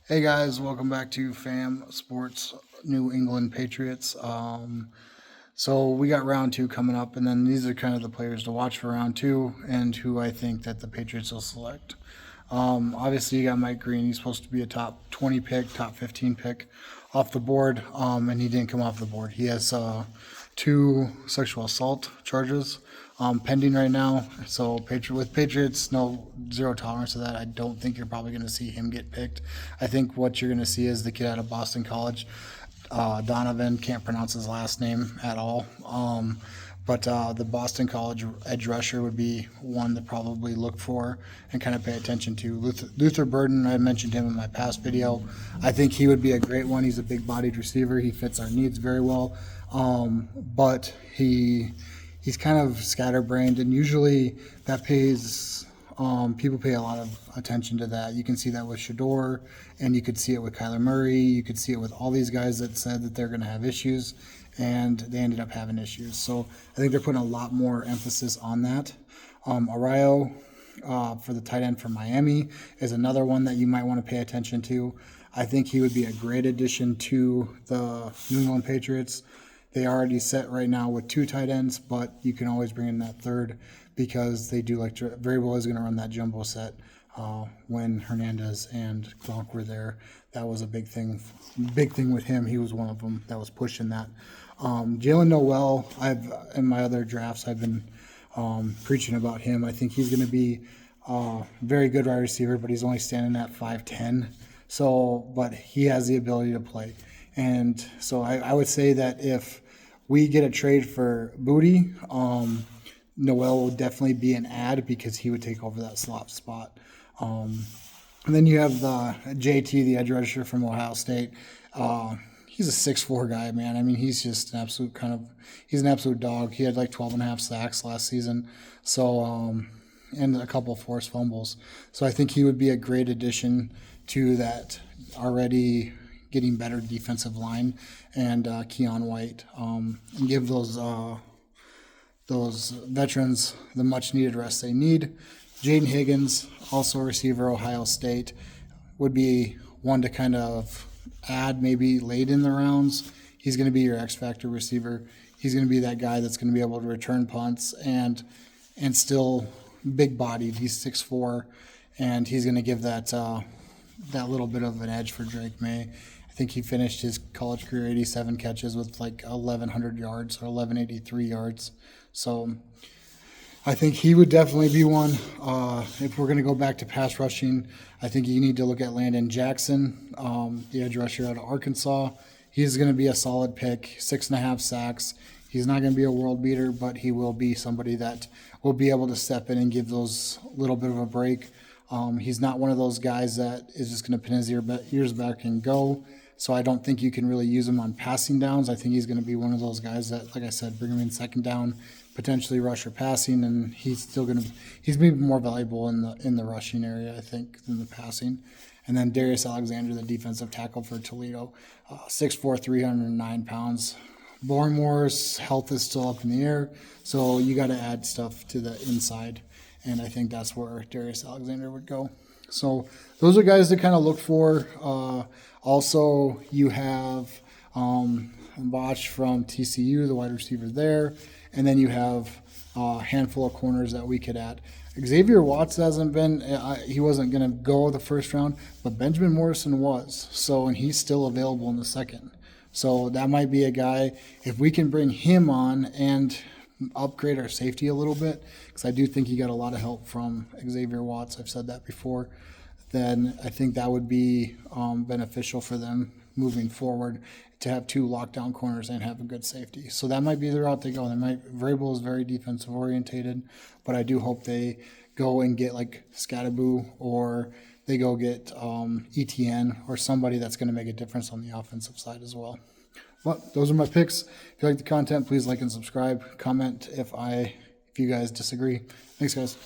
Hey guys, welcome back to Fam Sports New England Patriots. So we got round two coming up, and then these are kind of the players to watch for round two and who I think that the Patriots will select. Obviously, you got Mike Green. He's supposed to be a top 20 pick, top 15 pick off the board, and he didn't come off the board. He has two sexual assault charges pending right now. So with Patriots, zero tolerance to that. I don't think you're probably going to see him get picked. I think what you're going to see is the kid out of Boston College, Donovan, can't pronounce his last name at all. But the Boston College edge rusher would be one to probably look for and kind of pay attention to. Luther Burden, I mentioned him in my past video. I think he would be a great one. He's a big-bodied receiver. He fits our needs very well. But he's kind of scatterbrained, and usually that pays people pay a lot of attention to that. You can see that with Shador, and you could see it with Kyler Murray. You could see it with all these guys that said that they're going to have issues, and they ended up having issues. So I think they're putting a lot more emphasis on that. Arroyo for the tight end for Miami is another one that you might want to pay attention to. I think he would be a great addition to the New England Patriots. They already set right now with two tight ends, but you can always bring in that third because they do like to, Variable is going to run that jumbo set when Hernandez and Gronk were there. That was a big thing with him. He was one of them that was pushing that. Jalen Noel, in my other drafts, I've been preaching about him. I think he's going to be a very good wide receiver, but he's only standing at 5'10". So, but he has the ability to play. And so I would say that if we get a trade for Booty, Noel will definitely be an ad because he would take over that slot spot. And then you have the JT, the edge rusher from Ohio State. He's a 6'4" guy, man. I mean, he's just an absolute he's an absolute dog. He had like 12 and a half sacks last season. So, and a couple of forced fumbles. So I think he would be a great addition to that already getting better defensive line and Keon White, and give those veterans the much needed rest they need. Jaden Higgins, also a receiver, Ohio State, would be one to kind of add maybe late in the rounds. He's going to be your X factor receiver. He's going to be that guy that's going to be able to return punts and still big bodied. He's 6'4", and he's going to give that little bit of an edge for Drake May. I think he finished his college career 87 catches with like 1,100 yards or 1,183 yards. So I think he would definitely be one. If we're going to go back to pass rushing, I think you need to look at Landon Jackson, the edge rusher out of Arkansas. He's going to be a solid pick, 6.5 sacks. He's not going to be a world beater, but he will be somebody that will be able to step in and give those little bit of a break. He's not one of those guys that is just going to pin his ears back and go. So I don't think you can really use him on passing downs. I think he's going to be one of those guys that, like I said, bring him in second down, potentially rush or passing, and he's maybe more valuable in the rushing area, I think, than the passing. And then Darius Alexander, the defensive tackle for Toledo, 6'4", 309 pounds. Barmore's health is still up in the air, so you got to add stuff to the inside, and I think that's where Darius Alexander would go. So those are guys to kind of look for. Also, you have Bosch from TCU, the wide receiver there, and then you have a handful of corners that we could add. Xavier Watts hasn't been, he wasn't going to go the first round, but Benjamin Morrison was. So, and he's still available in the second. So that might be a guy, if we can bring him on and upgrade our safety a little bit, because I do think he got a lot of help from Xavier Watts. I've said that before. Then I think that would be beneficial for them moving forward to have two lockdown corners and have a good safety. So that might be the route they go. Variable is very defensive orientated, but I do hope they go and get like Scatterboo, or they go get ETN or somebody that's going to make a difference on the offensive side as well. But those are my picks. If you like the content, please like and subscribe. Comment if you guys disagree. Thanks, guys.